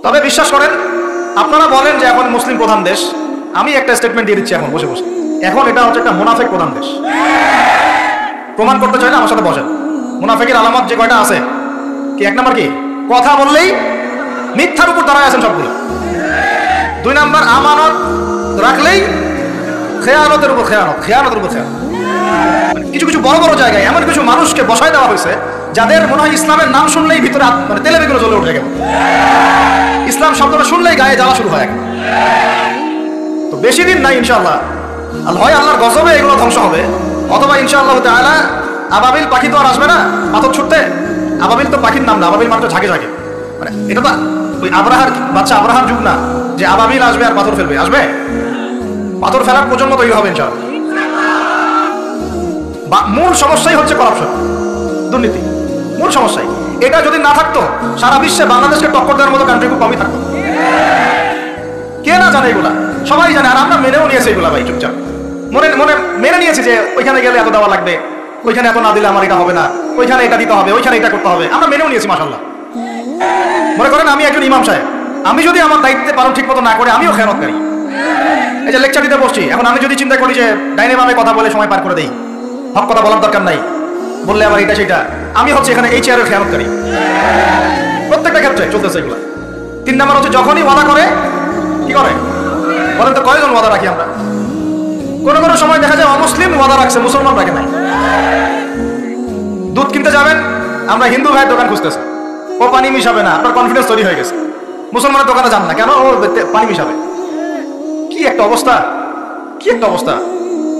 তবে বিশ্বাস করেন, আপনারা বলেন যে এখন মুসলিম প্রধান দেশ, আমি একটা স্টেটমেন্ট দিয়ে দিচ্ছি এখন বসে বসে, এখন এটা হচ্ছে একটা মুনাফিক প্রধান দেশ। প্রমাণ করতে চাইলে আমার সাথে বসেন। মুনাফিকের আলামত যে কয়টা আছে, কি এক নাম্বার কি কথা বললেই মিথ্যার উপর দাঁড়ায় আছেন সবগুলো। 2 নাম্বার আমানত রাখলেই খেয়ানতের উপর খেয়ানত, খেয়ানতের উপর খেয়ানত। কিছু কিছু বড় বড় জায়গায় এমন কিছু মানুষকে বসায় দেওয়া হয়েছে যাদের মনে হয় ইসলামের নাম শুনলেই ভিতরে মানে তেলে বেগুলো জ্বলে উঠে গেল, ইসলাম শব্দটা শুনলেই গায়ে জ্বালা শুরু হয়। তো বেশি দিন নাই ইনশাআল্লাহ, হয় আল্লাহর গজবে এগুলো ধ্বংস হবে, অথবা ইনশাআল্লাহ তাআলা আবাবিল পাখি তো আর আসবে না পাথর ছুটতে। আবাবিল তো পাখির নাম না, আবাবিল মানে ঝাঁকে ঝাঁকে, মানে এটা তো ওই আব্রাহার বাচ্চা আব্রাহার যুগ না যে আবাবিল আসবে আর পাথর ফেলবে। আসবে, পাথর ফেলার প্রজন্ম তৈরি হবে ইনশাআল্লাহ। মূল সমস্যাই হচ্ছে করাপশন, দুর্নীতি, মূল সমস্যাই। এটা যদি না থাকতো সারা বিশ্বে বাংলাদেশকে টক্কর দেওয়ার মতো কান্ট্রি খুব কমই থাকতো। কে না জানে এগুলা, সবাই জানে, আর আমরা মেনেও নিয়েছি এগুলা ভাই, চুপচাপ মনে মনে মেনে নিয়েছি যে ওইখানে গেলে এত দেওয়া লাগবে, ওইখানে এত না দিলে আমার এটা হবে না, ওইখানে এটা দিতে হবে, ওইখানে এটা করতে হবে, আমরা মেনেও নিয়েছি মাশাআল্লাহ। মনে করেন আমি একজন ইমাম সাহেব, আমি যদি আমার দায়িত্বে পালন ঠিক মতো না করে আমিও খেয়ানতকারী। এই যে লেকচার দিতে বসছি, এখন আমি যদি চিন্তা করি যে ডাইনে বামে কথা বলে সময় পার করে দেই, হক কথা বলার দরকার নাই, বললে আবার এটা সেটা, আমি হচ্ছে এখানে এই চেয়ারের খেয়ানতকারী। প্রত্যেকটা ক্ষেত্রে চলতেছে এগুলো। 3 নাম্বার হচ্ছে যখনই ওয়াদা করে কি করে বলেন তো, কয়জন ওয়াদা রাখি আমরা? কোনো কোনো সময় দেখা যায় অমুসলিম ওয়াদা রাখছে, মুসলমান রাখে নাই। দুধ কিনতে যাবেন, আমরা হিন্দু ভাইয়ের দোকান খুঁজতেছে, ও পানি মিশাবে না, আপনার কনফিডেন্স তৈরি হয়ে গেছে। মুসলমানের দোকানে যান না কেন, ও পানি মিশাবে। কি একটা অবস্থা, কি একটা অবস্থা।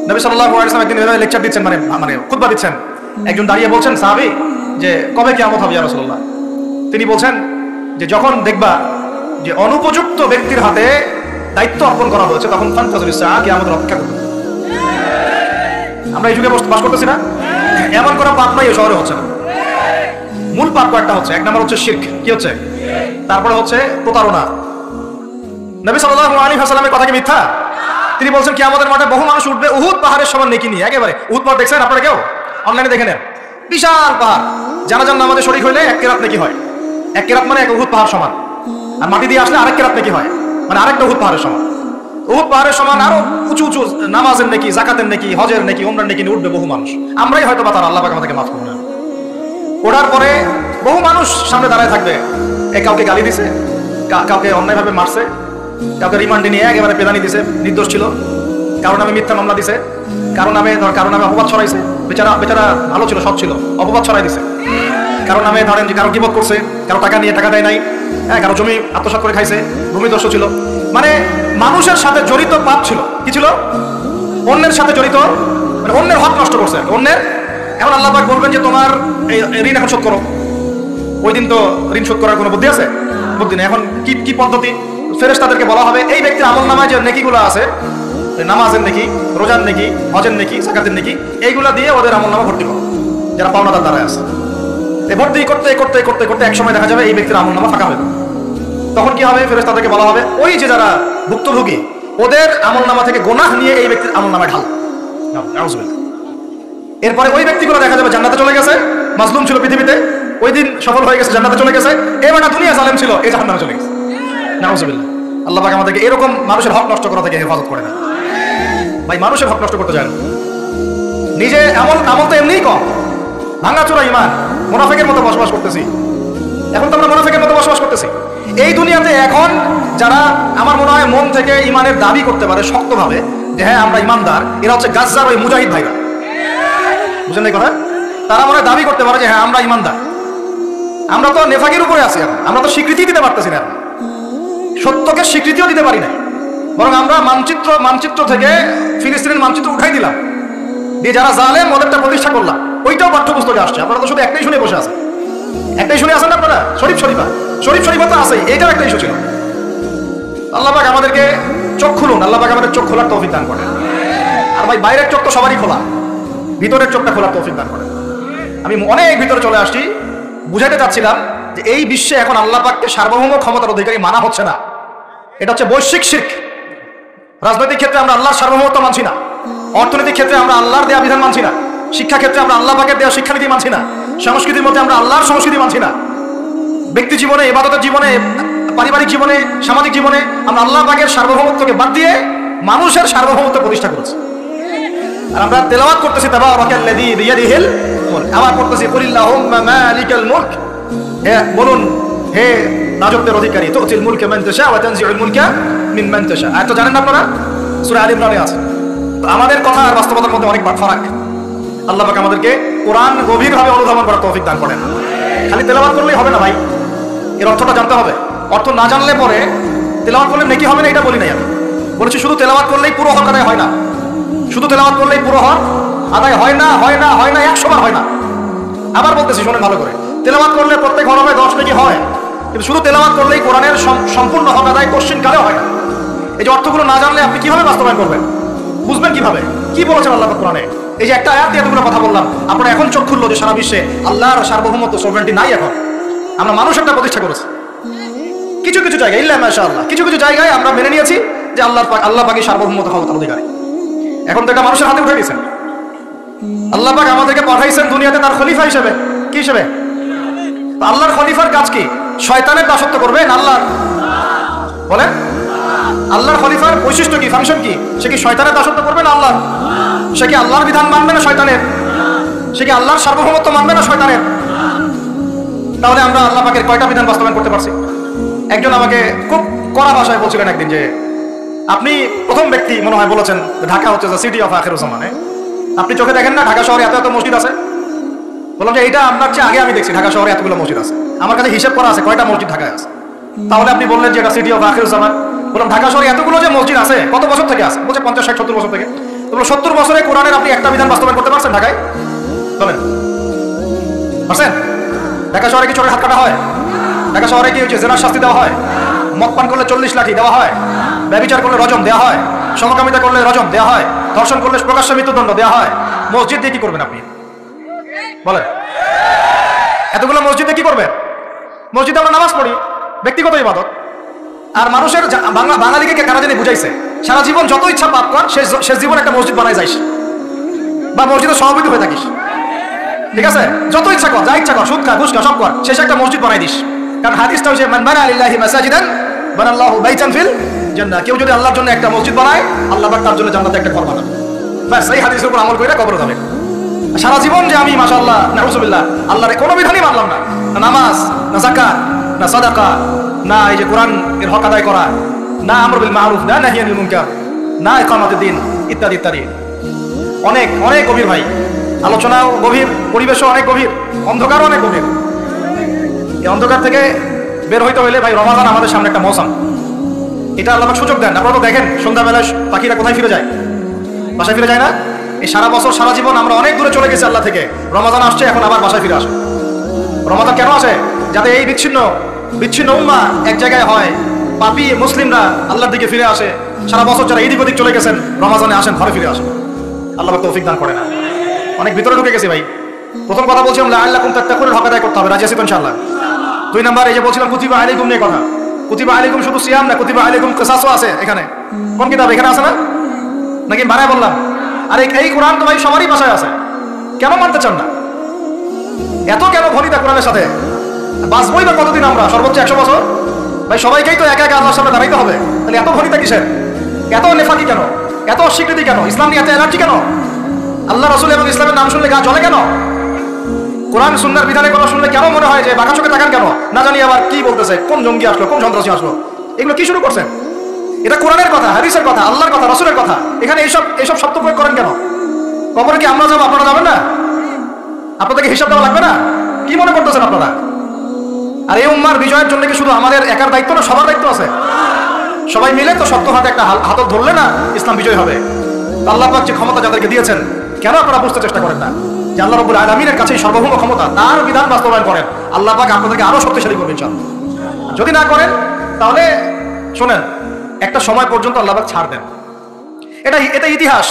নবী সাল্লাল্লাহু আলাইহি ওয়াসাল্লাম একদিন এভাবে লেকচার দিচ্ছেন, মানে খুতবা দিচ্ছেন, একজন দাঁড়িয়ে বলছেন সাহাবী যে কবে কিয়ামত হবে ইয়া রাসূলুল্লাহ? তিনি বলছেন যে যখন দেখবা যে অনুপযুক্ত ব্যক্তির হাতে দায়িত্ব অর্পণ করা হয়েছে তখন ফান্তাযিরুস সাআ, কিয়ামতের অপেক্ষা করবে। আমরা এই যুগে বাস করতেছি না, এমন কোনো পাপ নাই এই শহরে হচ্ছে না। মূল পাপ কয়েকটা হচ্ছে, 1 নাম্বার হচ্ছে শিরক, কি হচ্ছে? তারপরে হচ্ছে প্রতারণা। নবী সাল্লাল্লাহু আলাইহি ওয়াসাল্লামের কথা কি মিথ্যা? তিনি বলছেন কিয়ামতের মাঠে বহু মানুষ উঠবে উহুদ পাহাড়ের সমান নেকি নিয়ে, একেবারে। উহুদ পাহাড় দেখছেন আপনারা কেউ? অনলাইনে দেখে নেন, বিশাল পাহাড়। জানাজার নামাজে শরীক হইলে 1 কেরাত নেকি হয়। 1 কেরাত মানে 1 উহুদ পাহাড় সমান, আর মাটি দিয়ে আসলে আরেক কেরাত নেকি হয়, মানে আরেকটা উহুদ পাহাড়ের সমান। উহুদ পাহাড়ের সমান আরো উঁচু উঁচু নামাজের নেকি, জাকাতের নেকি, হজের নেকি, উমরার নেকি উঠবে বহু মানুষ। আমরাই হয়তো বা তার আল্লাহ পাক আমাদেরকে মাফ করুন। ওঠার পরে বহু মানুষ সামনে দাঁড়ায় থাকবে, কাউকে গালি দিছে, কাউকে অন্যায়ভাবে মারছে, কাউকে রিমান্ডে নিয়ে একেবারে পেদানি দিছে, নির্দোষ ছিল, কারো নামে মিথ্যা মামলা দিছে, কারো নামে অপবাদ ছড়াইছে, বেচারা ভালো ছিল, সৎ ছিল, অপবাদ ছড়াই দিছে। কারো নামে ধরেন যে কারো গীবত করছে, কারো টাকা নিয়ে টাকা দেয় নাই, হ্যাঁ, কারো জমি আত্মসাৎ করে খাইছে, ভূমিদস্যু ছিল। মানে মানুষের সাথে জড়িত পাপ ছিল। কি ছিল? অন্যের সাথে জড়িত, মানে অন্যের হক নষ্ট করছে, অন্যের। এখন আল্লাহ পাক বলবেন যে তোমার এই ঋণ এখন শোধ করো। ওই দিন তো ঋণ শোধ করার কোনো বুদ্ধি আছে? বুদ্ধি নেই। এখন কি পদ্ধতি? ফেরেশতাদেরকে বলা হবে এই ব্যক্তির আমলনামায় যে নেকিগুলো আছে, নামাজের নেকি, রোজার নেকি, হজের নেকি, যাকাতের নেকি, এইগুলা দিয়ে ওদের আমলনামা ভর্তি করো, যারা পাওনাদার দাঁড়ায় আছে। এই ভর্তি করতে করতে করতে করতে এক সময় দেখা যাবে এই ব্যক্তির আমলনামা ফাঁকা হয়ে যাবে। তখন কি হবে? ফেরেশতাদেরকে বলা হবে ওই যে যারা ভুক্তভোগী ওদের আমলনামা থেকে গুনাহ নিয়ে এই ব্যক্তির আমলনামায় ঢাল। এরপরে ওই ব্যক্তিগুলো দেখা যাবে জান্নাতে চলে গেছে, মাজলুম ছিল পৃথিবীতে, ওই দিন সফল হয়ে গেছে, জান্নাতে চলে গেছে। এবার দুনিয়া জালেম ছিল, এই জাহান্নামে চলে গেছে। নাউজুবিল্লাহ। আল্লাহ পাক আমাদেরকে এরকম মানুষের হক নষ্ট করা থেকে হেফাজত করে না। ভাই মানুষের হক নষ্ট করতে যায় না, নিজে আমল তো এমনিই কম, ভাঙাচোরা ইমান, মুনাফিকের মতো বসবাস করতেছি। এখন তো আমরা মুনাফিকের মতো বসবাস করতেছি এই দুনিয়াতে। এখন যারা আমার মনে হয় মন থেকে ইমানের দাবি করতে পারে শক্তভাবে যে হ্যাঁ আমরা ইমানদার, এরা হচ্ছে গাজ্জার ওই মুজাহিদ ভাইরা, বুঝলেন এই কথা? তারা মনে হয় দাবি করতে পারে যে হ্যাঁ আমরা ইমানদার। আমরা তো নেফাকের উপরে আছি, এখন আমরা তো স্বীকৃতি দিতে পারতেছি না, সত্যকে স্বীকৃতিও দিতে পারি না, বরং আমরা মানচিত্র থেকে ফিলিস্তিনের মানচিত্র উঠাই দিলাম, দিয়ে যারা জালেম ওদেরটা প্রতিষ্ঠা করলাম। ওইটাও পাঠ্যপুস্তকে আসছে, আপনারা তো শুধু একটাই শুনে বসে আছেন, একটাই শুনে আসেন আপনারা। শরীফা তো আছে, এইটার একটা ইস্যু ছিল। আল্লাহ পাক আমাদেরকে চোখ খুলুন, আল্লাহ পাক আমাদের চোখ খোলার তৌফিক দান করেন। আর ভাই বাইরের চোখ তো সবারই খোলা, ভিতরের চোখটা খোলার তৌফিক দান করেন। আমি অনেক ভিতরে চলে আসছি, বুঝাতে চাচ্ছিলাম যে এই বিশ্বে এখন আল্লাহ পাককে সার্বভৌম ক্ষমতার অধিকারী মানা হচ্ছে না। এটা হচ্ছে বৈশ্বিক শিরক। রাজনৈতিক ক্ষেত্রে আমরা আল্লাহর সার্বভৌমত্ব মানছি না, অর্থনৈতিক ক্ষেত্রে আমরা আল্লাহর দেয়া বিধান মানছি না, শিক্ষা ক্ষেত্রে আমরা আল্লাহ পাকের দেয়া শিক্ষানীতি মানছি না, সংস্কৃতির মধ্যে আমরা আল্লাহর সংস্কৃতি মানছি না, ব্যক্তি জীবনে, ইবাদতের জীবনে পারিবারিক জীবনে, সামাজিক জীবনে আমরা আল্লাহ পাকের সার্বভৌমত্বকে বাদ দিয়ে মানুষের সার্বভৌমত্ব প্রতিষ্ঠা করেছি। আর আমরা তেলাওয়াত করতেছি তাবারাকাল্লাযী বিয়াদিহিল মুলক, আবার করতেছি কুলিল্লাহুম্মা মালিকাল মুলক, হে বলুন হে রাজত্বের অধিকারী, তুতিল মুলকা মান তাশা ওয়া তানজিউল মুলকা মিম্মান তাশা। আয়াত তো জানেন না আপনারা, সূরা আলে ইমরানে আছে। তো আমাদের কথা আর বাস্তবতার মধ্যে অনেক ফারাক। আল্লাহ পাক আমাদেরকে কোরআন গভীরভাবে অনুধাবন করার তৌফিক দান করেন। খালি তেলাওয়াত করলেই হবে না ভাই, এর অর্থটা জানতে হবে। অর্থ না জানলে পরে তেলাওয়াত করলে নেকি হবে না এটা বলি নাই আমি, বলেছি শুধু তেলাওয়াত করলেই পুরো হক আদায় হয় না। শুধু তেলাওয়াত করলেই পুরো হক আদায় হয় না, হয় না, হয় না, 100 বার হয় না। আবার বলতেছি শোনেন ভালো করে, তেলাওয়াত করলে প্রত্যেক হরফে 10 নেকি হয়, কিন্তু শুধু তেলাওয়াত করলেই কোরআনের সম্পূর্ণ হক আদায় কোশ্চিন কালেও হয় না। এই যে অর্থগুলো না জানলে আপনি কিভাবে বাস্তবায়ন করবেন, বুঝবেন কিভাবে, কি বলেছেন আল্লাহ কোরআনে? এই যে একটা আয়াত দিয়ে এতগুলো কথা বললাম, আপনারা এখন চোখ খুললো যে সারা বিশ্বে আল্লাহর সার্বভৌমত্ব, সভরেন্টি নাই। এখন আমরা মানুষ একটা প্রতিষ্ঠা করেছি কিছু কিছু জায়গায়, ইল্লা মাশাআল্লাহ, কিছু কিছু জায়গায় আমরা মেনে নিয়েছি যে আল্লাহ পাকের সার্বভৌমত্ব ক্ষমতার অধিকারী। এখন তো এটা মানুষের হাতে উঠে দিয়েছেন। আল্লাহ পাক আমাদেরকে পাঠাইছেন দুনিয়াতে তার খলিফা হিসেবে। কি হিসেবে? আল্লাহর খলিফার কাজ কি? শয়তানের দাসত্ব করবেন আল্লাহ? বলেন, আল্লাহর খলিফার বৈশিষ্ট্য কি, ফাংশন কি? সে কি শয়তানের দাসত্ব করবে না আল্লাহ? সে কি আল্লাহর বিধান মানবে না শয়তানের? সে কি আল্লাহর সার্বভৌমত্ব মানবে না শয়তানের? তাহলে আমরা আল্লাহ পাকের কয়টা বিধান বাস্তবায়ন করতে পারছি? একজন আমাকে খুব কড়া ভাষায় বলছিলেন একদিন যে আপনি প্রথম ব্যক্তি মনে হয় বলেছেন ঢাকা হচ্ছে সিটি অফ আখিরুজ্জামানে, আপনি চোখে দেখেন না ঢাকা শহরে এত এত মসজিদ আছে? বললাম যে এটা আপনার চেয়ে আগে আমি দেখছি ঢাকা শহরে এতগুলো মসজিদ আছে, আমার কাছে হিসাব করা আছে কয়টা মসজিদ ঢাকায় আছে। তাহলে আপনি বললেন যে এটা সিটি অফ আখিরুজ্জামান। বললাম ঢাকা শহরে এতগুলো যে মসজিদ আছে কত বছর থেকে আছে? বলছে 50, 60, 70 বছর থেকে। তো 70 বছরে কোরআনের আপনি একটা বিধান বাস্তবায়ন করতে পারছেন ঢাকায়? বলেন পারছেন? ঢাকা শহরে কি চোরের হাত কাটা হয়? ঢাকা শহরে কি হচ্ছে জেনার শাস্তি দেওয়া হয়? মদ পান করলে 40 লাঠি দেওয়া হয়, ব্যভিচার করলে রজম দেওয়া হয়, সমকামিতা করলে রজম দেওয়া হয়, ধর্ষণ করলে প্রকাশ্য মৃত্যুদণ্ড দেওয়া হয়। মসজিদ দিয়ে কি করবেন আপনি বলেন? এতগুলো মসজিদে কি করবেন? মসজিদে আমরা নামাজ পড়ি, ব্যক্তিগত ইবাদত। আর মানুষের বাঙালিকে কারা জানি বুঝাইছে সারা জীবন যত ইচ্ছা পাপ কর, শেষ জীবন একটা মসজিদ বানাই যাইস বা মসজিদের সভাপতি হয়ে থাকিস, ঠিক আছে? যত ইচ্ছা কর, যা ইচ্ছা কর, সুদ খা, ঘুষ খা, সব কর, শেষে একটা মসজিদ বানাই দিস। কারণ হাদিসটা হচ্ছে মান বানা লিল্লাহি মাসাজিদান বানাল্লাহু বাইতান ফিল জান্নাহ। কেউ যদি আল্লাহর জন্য একটা মসজিদ বানায়, আল্লাহ পাক তার জন্য জান্নাতে একটা ঘর বানাবে। ব্যাস, এই হাদিসের উপর আমল করে কবরে যাবে। সারা জীবন যে আমি মাশাআল্লাহ নাউজুবিল্লাহ আল্লাহর কোনো বিধানই মানলাম না, না নামাজ, না যাকাত, না সাদাকা, না এই যে কোরআন এর হক আদায় করা, না আমর বিল মারুফ, না নাহি আনিল মুনকার, না ইকামাতুদ দ্বীন, ইত্যাদি ইত্যাদি। অনেক অনেক গভীর ভাই, আলোচনাও গভীর, পরিবেশও অনেক গভীর, অন্ধকারও অনেক গভীর। এই অন্ধকার থেকে বের হইতে হইলে ভাই রমাদান আমাদের সামনে একটা মৌসুম, এটা আল্লাহ পাক সুযোগ দেন। আপনারা তো দেখেন সন্ধ্যাবেলায় পাখিরা কোথায় ফিরে যায়? বাসায় ফিরে যায় না? এই সারা বছর সারা জীবন আমরা অনেক দূরে চলে গেছি আল্লাহ থেকে, রমাদান আসছে এখন আবার বাসায় ফিরে আসে। রমাদান কেন আসে? যাতে এই বিচ্ছিন্ন উম্মাহ এক জায়গায় হয়, পাপী মুসলিমরা আল্লাহর দিকে ফিরে আসে। সারা বছর যারা এদিক ওদিক চলে গেছেন রমাদানে আসেন, ঘরে ফিরে আসেন। আল্লাহ পাক তৌফিক দান করে না। অনেক ভিতরে ঢুকে গেছি ভাই। প্রথম কথা বলছিলাম লাআল্লাকুম তাত্তাকুন, হক আদায় করতে হবে, রাজি আছি তো ইনশাআল্লাহ? 2 নাম্বার এই যে বলছিলাম কুতিবা আলাইকুম নিয়ে কথা। কুতিবা আলাইকুম শুধু সিয়াম না, কুতিবা আলাইকুম কিসাসও আছে এখানে। কোন কিতাব? এখানে আছে না? নাকি বানায় বললাম? আর এই কোরআন তো ভাই সবারই ভাষায় আছে, কেন মানতে চান না? এত কেন ঘনিতা কোরআনের সাথে? বাঁচবই বা কতদিন আমরা? সর্বোচ্চ 100 বছর। ভাই সবাইকেই তো একা একা আল্লাহর সামনে দাঁড়াইতে হবে, তাহলে এত ঘনিতা কিসের? এত নেফাকি কেন? এত অস্বীকৃতি কেন? ইসলাম নিয়ে এত এলার্জি কেন? আল্লাহ রাসূল এবং ইসলামের নাম শুনলে গা জ্বলে কেন? কোরআন সুন্নাহর বিধানের কথা শুনলে কেন মনে হয় যে বাঁকা চোখে তাকান কেন? না জানি আবার কি বলতেছে, কোন জঙ্গি আসলো, কোন সন্ত্রাসী আসলো, এগুলো কি শুরু করছেন? এটা কোরআনের কথা, হাদিসের কথা, আল্লাহর কথা, রাসূলের কথা, এখানে এইসব শব্দ প্রয়োগ করেন কেন? কবরে কি আমরা যাবো, আপনারা যাবেন না? আপনাদেরকে হিসাব দেওয়া লাগবে না? কি মনে করতেছেন আপনারা? আর এই উম্মার বিজয়ের জন্য কি শুধু আমাদের একার দায়িত্ব না, সবার দায়িত্ব আছে? সবাই মিলে তো শক্ত হাতে একটা হাতল ধরলে না ইসলাম বিজয় হবে। আল্লাহ পাক যে ক্ষমতা যাদেরকে দিয়েছেন, কেন আপনারা বুঝতে চেষ্টা করেন না যে আল্লাহ রাব্বুল আলামিনের কাছেই সর্বভৌম ক্ষমতা, তার বিধান বাস্তবায়ন করেন, আল্লাহ পাক আপনাদেরকে আরো শক্তিশালী করবেন ইনশাআল্লাহ। যদি না করেন তাহলে শোনেন, একটা সময় পর্যন্ত আল্লাহ পাক ছাড় দেন। এটা ইতিহাস।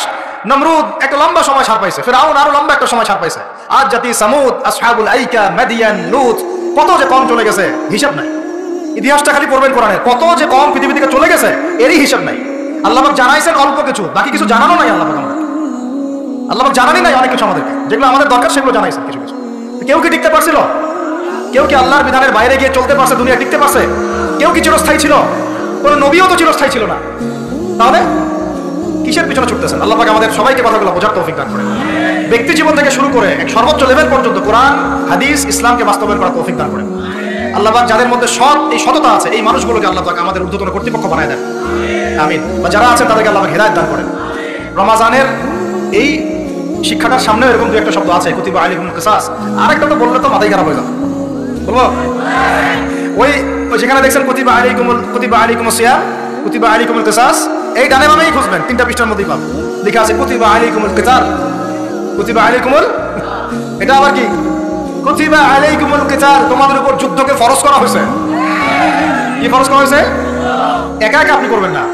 নমরুদ একটা লম্বা সময় ছাড় পাইছে, ফিরআউন আরো লম্বা একটা সময় ছাড় পাইছে, আজ জাতি সামুদ, আসহাবুল আইকা, মাদিয়ান, লূত, কত যে কম চলে গেছে হিসাব নাই। ইতিহাসটা খালি পড়বেন কোরআনে, কত যে কম পৃথিবী থেকে চলে গেছে এরই হিসাব নাই। আল্লাহ পাক জানাইছেন অল্প কিছু, বাকি কিছু জানানো নাই। আল্লাহ পাক জানানি নাই অনেক কিছু আমাদেরকে, যেগুলো আমাদের দরকার সেগুলো জানাইছেন কিছু কিছু। কেউ কি টিকতে পারছিল? কেউ কি আল্লাহর বিধানের বাইরে গিয়ে চলতে পারছে? দুনিয়া টিকতে পারছে? কেউ কি চিরস্থায়ী ছিল? কোন নবীও তো চিরস্থায়ী ছিল না। তাহলে কিসের পিছনে ছুটতেছেন? আল্লাহ পাক আমাদের সবাইকে কথাগুলো বোঝার তৌফিক দান করেন। ব্যক্তি জীবন থেকে শুরু করে এক সর্বোচ্চ লেভেল পর্যন্ত কোরআন হাদিস ইসলামকে বাস্তবায়ন করার তৌফিক দান করেন। আল্লাহ পাক যাদের মধ্যে এই সততা আছে, এই মানুষগুলোকে আল্লাহ পাক আমাদের ঊর্ধ্বতন কর্তৃপক্ষ বানায় দেন, আমিন। বা যারা আছেন তাদেরকে আল্লাহ পাক হেদায়েত দান করেন। রমাজানের এই শিক্ষাটার সামনেও এরকম দু একটা শব্দ আছে, কুতিবা আলাইকুমুল কিসাস। আরেকটা তো বললে তো মাথায় খারাপ হয়ে যাবে। বলবো ওই যেখানে দেখছেন কুতিবা আলাইকুমুস সিয়াম, কুতিবা আলাইকুমুল কিসাস, এই ডানে বামেই খুঁজবেন, 3টা পৃষ্ঠার মধ্যেই পাবেন লেখা আছে কুতিবা আলাইকুমুল কিতাল, কুতিবা আলাইকুমুল, এটা আবার কি? কুতিবা আলাইকুমুল কিতাল, তোমাদের উপর যুদ্ধকে ফরজ করা হয়েছে। কি ফরজ করা হয়েছে? একা একা আপনি করবেন না,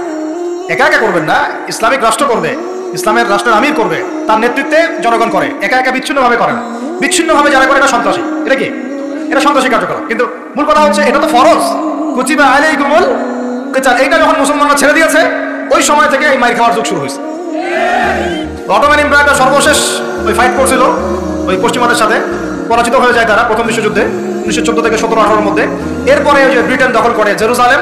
একা একা করবেন না। ইসলামিক রাষ্ট্র করবে, ইসলামের রাষ্ট্রের আমির করবে, তার নেতৃত্বে জনগণ করে, একা একা বিচ্ছিন্নভাবে করে না। বিচ্ছিন্নভাবে যারা করে এটা সন্ত্রাসী। এটা কি? এটা সন্ত্রাসী কার্যকলাপ। কিন্তু মূল কথা হচ্ছে এটা তো ফরজ, কুতিবা আলাইকুমুল কিতাল। এইটা যখন মুসলমানরা ছেড়ে দিয়েছে, ওই সময় থেকে এই মাইর খাওয়ার যুগ শুরু হয়েছে। অটোম্যান এম্পায়ারটা সর্বশেষ ওই ফাইট করছিল ওই পশ্চিমাদের সাথে, পরাজিত হয়ে যায় তারা প্রথম বিশ্বযুদ্ধে 1914 থেকে 17-18-এর মধ্যে। এরপরে ওই যে ব্রিটেন দখল করে জেরুজালেম,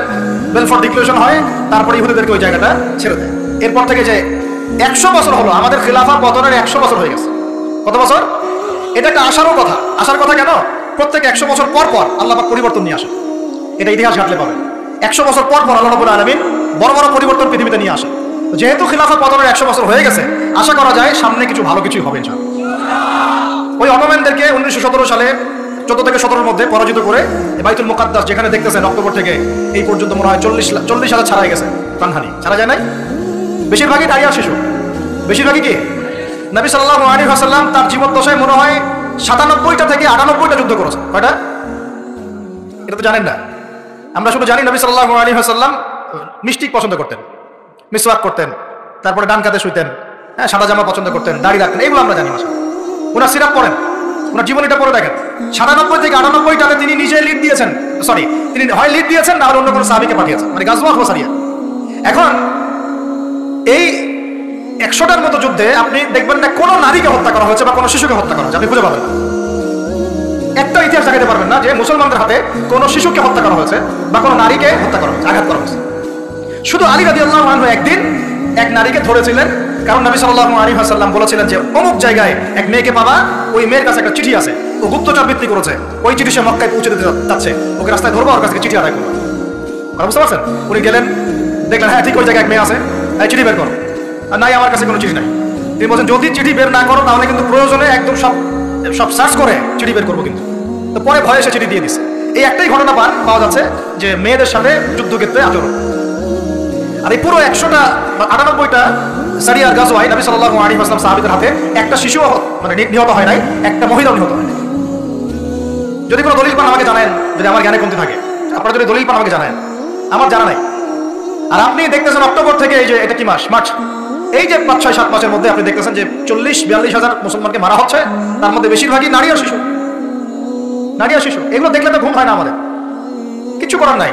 বেলফোর্ট ডিক্লারেশন হয়, তারপরে ইহুদিদেরকে ওই জায়গাটা ছেড়ে দেয়। এরপর থেকে যে 100 বছর হলো আমাদের খিলাফা পতনের, 100 বছর হয়ে গেছে। কত বছর? এটা একটা আশারও কথা। আশার কথা কেন? প্রত্যেক 100 বছর পর পর আল্লাহ পাক পরিবর্তন নিয়ে আসে। এটা ইতিহাস ঘাটলে পাবে। 100 বছর পর পর আল্লাহ রাব্বুল আলামিন বড় বড় পরিবর্তন পৃথিবীতে নিয়ে আসে। যেহেতু খিলাফা পতনের 100 বছর হয়ে গেছে, আশা করা যায় সামনে কিছু ভালো কিছুই হবে ইনশাআল্লাহ। ওই অটোম্যানদেরকে 1917 সালে 14 থেকে 17-এর মধ্যে পরাজিত করে বাইতুল মুকাদ্দাস, যেখানে দেখতেছেন অক্টোবর থেকে এই পর্যন্ত মনে হয় 40,000 ছাড়া গেছে প্রাণহানি। ছাড়া যায় নাই? বেশিরভাগই নারী আর শিশু। বেশিরভাগই কি? নবী সাল্লাল্লাহু আলাইহি ওয়াসাল্লাম তার জীবদ্দশায় মনে হয় 97টা থেকে 98টা যুদ্ধ করেছেন। কয়টা? এটা তো জানেন না। আমরা শুধু জানি নবী সাল্লাল্লাহু আলাইহি ওয়াসাল্লাম মিষ্টি পছন্দ করতেন, মিসওয়াক করতেন, তারপরে ডান কাঁধে শুইতেন, হ্যাঁ, সাদা জামা পছন্দ করতেন, দাড়ি রাখতেন, এগুলো আমরা জানি। মাসা ওনার সিরাপ পড়েন, ওনার জীবনীটা পড়ে দেখেন। 97 থেকে 98টাতে তিনি নিজে লিড দিয়েছেন, তিনি হয় লিড দিয়েছেন না হলে অন্য কোনো সাহাবীকে পাঠিয়েছেন, মানে গাজওয়া সারিয়া। এখন এই 100টার মতো যুদ্ধে আপনি দেখবেন না কোনো নারীকে হত্যা করা হয়েছে বা কোনো শিশুকে হত্যা করা হয়েছে, আপনি খুঁজে পাবেন না। একটা ইতিহাস দেখাতে পারবেন না যে মুসলমানদের হাতে কোনো শিশুকে হত্যা করা হয়েছে বা কোনো নারীকে হত্যা করা হয়েছে, আঘাত করা হয়েছে। শুধু আলী রাদিয়াল্লাহু আনহু একদিন এক নারীকে ধরেছিলেন, কারণ নবী সাল্লাল্লাহু আলাইহি ওয়াসাল্লাম বলেছিলেন যে অমুক জায়গায় এক মেয়েকে পাবা, ওই মেয়ের কাছে একটা চিঠি আছে, ও গুপ্তচর বৃত্তি করেছে, ওই চিঠি সে মক্কায় পৌঁছে দিতে যাচ্ছে, ওকে রাস্তায় ধরবো, ওর কাছে চিঠি আদায় করবো। বুঝতে পারছেন? উনি গেলেন, দেখলেন হ্যাঁ ঠিক ওই জায়গায় এক মেয়ে আছে, এই চিঠি বের করো। আর নাই, আমার কাছে কোনো চিঠি নাই। তিনি বলছেন যদি চিঠি বের না করো তাহলে কিন্তু প্রয়োজনে একদম সব সার্চ করে চিঠি বের করবো। কিন্তু তো পরে ভয়ে সে চিঠি দিয়ে দিচ্ছে। এই একটাই ঘটনা পাওয়া যাচ্ছে যে মেয়েদের সাথে যুদ্ধক্ষেত্রে আচরণ। আর এই পুরো 100টা 98টা সারিয়ার গাজওয়ায় নবী সাল্লাল্লাহু আলাইহি ওয়াসাল্লাম সাহাবীদের হাতে একটা শিশু মানে নিহত হয় নাই, একটা মহিলাও নিহত হয় নাই। যদি কোনো দলিল পান আমাকে জানান, যদি আমার জ্ঞানে কমতি থাকে, আপনারা যদি দলিল পান আমাকে জানান, আমার জানা নাই। আর আপনি দেখতেছেন অক্টোবর থেকে এই যে এটা কি মাস, মার্চ, এই যে 5, 6, 7 মাসের মধ্যে আপনি দেখতেছেন যে 40-42 হাজার মুসলমানকে মারা হচ্ছে, তার মধ্যে বেশিরভাগই নারী আর শিশু। নারী আর শিশু, এগুলো দেখলে তো ঘুম হয় না আমাদের, কিছু করার নাই,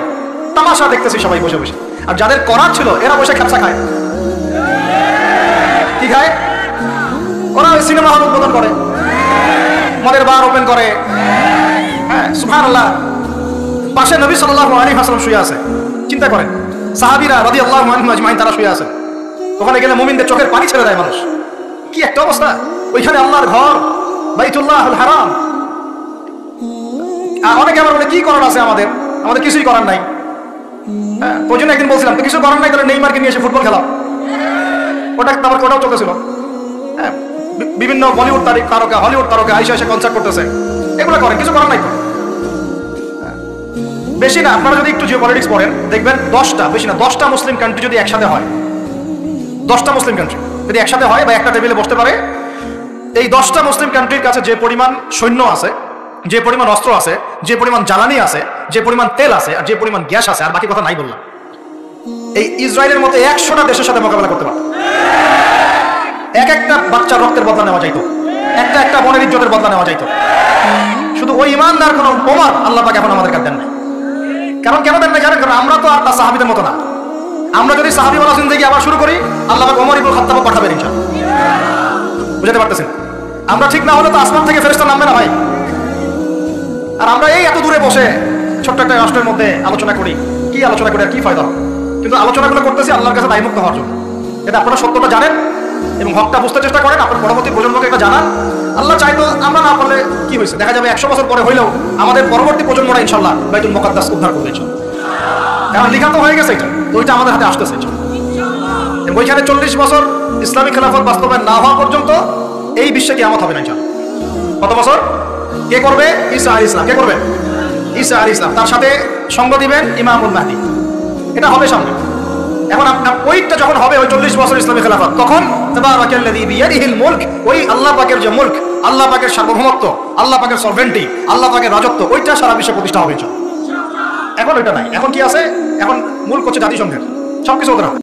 তামাশা দেখতেছি সবাই বসে বসে। আর যাদের করার ছিল এরা বসে খেপসা খায়। কি খায়? ওরা ওই সিনেমা হল উদ্বোধন করে, মদের বার ওপেন করে, হ্যাঁ সুবহানাল্লাহ। পাশে নবী সাল্লাল্লাহু আলাইহি ওয়াসাল্লাম শুয়ে আছে, চিন্তা করেন, সাহাবীরা রাদিয়াল্লাহু আনহুম আজমাইন তারা শুয়ে আছেন। ওখানে গেলে মুমিনদের চোখের পানি ছেড়ে দেয় মানুষ। কি একটা অবস্থা! ওইখানে আল্লাহর ঘর বাইতুল্লাহুল হারাম। অনেকে আবার বলে কি করার আছে আমাদের কিছুই করার নাই। হ্যাঁ, ওই জন্য একদিন বলছিলাম তো কিছু করার নাই, তাহলে নেইমারকে নিয়ে এসে ফুটবল খেলা। ওটাও চলতেছিল। হ্যাঁ, বিভিন্ন বলিউড তারকা, হলিউড তারকা এসে কনসার্ট করতেছে, এগুলো করেন, কিছু করার নাই তো। বেশি না, আপনারা যদি একটু জিওপলিটিক্স পড়েন দেখবেন 10টা, বেশি না 10টা মুসলিম কান্ট্রি যদি একসাথে হয়, 10টা মুসলিম কান্ট্রি যদি একসাথে হয় বা একটা টেবিলে বসতে পারে, এই 10টা মুসলিম কান্ট্রির কাছে যে পরিমাণ সৈন্য আছে, যে পরিমাণ অস্ত্র আছে, যে পরিমাণ জ্বালানি আছে, যে পরিমাণ তেল আছে, আর যে পরিমাণ গ্যাস আছে, আর বাকি কথা নাই বললাম, এই ইসরায়েলের মতো 100টা দেশের সাথে মোকাবেলা করতে পারে। এক একটা বাচ্চার রক্তের বদলা নেওয়া যাইতো, একটা বনের ইজ্জতের বদলা নেওয়া যাইতো। শুধু ওই ইমানদার কোন ওমর আল্লাহ পাক এখন আমাদের কাছে দেন নাই। কারণ কেন দেন নাই জানেন? কারণ আমরা তো আর তার সাহাবীদের মতো না। আমরা যদি সাহাবীওয়ালা জিন্দেগি আবার শুরু করি, আল্লাহ পাক ওমর ইবনে খাত্তাব পাঠাবেন ইনশাআল্লাহ। বুঝতে পারতেছেন? আমরা ঠিক না হলে তো আসমান থেকে ফেরেশতা নামবে না ভাই। আর আমরা এই এত দূরে বসে ছোট্ট একটা রাষ্ট্রের মধ্যে আলোচনা করি, কি আলোচনা করে আর কি ফায়দা হবে? কিন্তু আলোচনাগুলো করতেছি আল্লাহর কাছে দায়মুক্ত হওয়ার জন্য। এটা আপনারা সত্যটা জানেন এবং হকটা বুঝতে চেষ্টা করেন, আপনার পরবর্তী প্রজন্মকে এটা জানান। আল্লাহ চাইতো আমরা না পারলে কি হয়েছে, দেখা যাবে 100 বছর পরে হইলেও আমাদের পরবর্তী প্রজন্মরা ইনশাল্লাহ বাইতুল মুকাদ্দাস উদ্ধার করবে ইনশাল্লাহ। কারণ লিখা তো হয়ে গেছে, এটা ওইটা আমাদের হাতে আসতেছে। এবং ওইখানে 40 বছর ইসলামী খেলাফত বাস্তবায়ন না হওয়া পর্যন্ত এই বিশ্বে কিয়ামত হবে না ইনশাল্লাহ। কত বছর? কে করবে? ঈসা আলাইহিস সালাম। কে করবে? ঈসা আলাইহিস সালাম। তার সাথে সঙ্গ দিবেন ইমামুল মাহদি। এটা হবে সামনে। এখন আপনার ওইটা যখন হবে, ওই 40 বছর ইসলামী খেলাফত, তখন তাবারাকাল্লাযী বিয়াদিহিল মুলক, ওই আল্লাহ পাকের যে মুলক, আল্লাহ পাকের সার্বভৌমত্ব, আল্লাহ পাকের সরভেন্টি, আল্লাহ পাকের রাজত্ব, ওইটা সারা বিশ্বে প্রতিষ্ঠা হবে ইনশাআল্লাহ। এখন ওইটা নাই। এখন কি আছে? এখন মুলক হচ্ছে জাতিসংঘের, সবকিছু ওদের হাতে।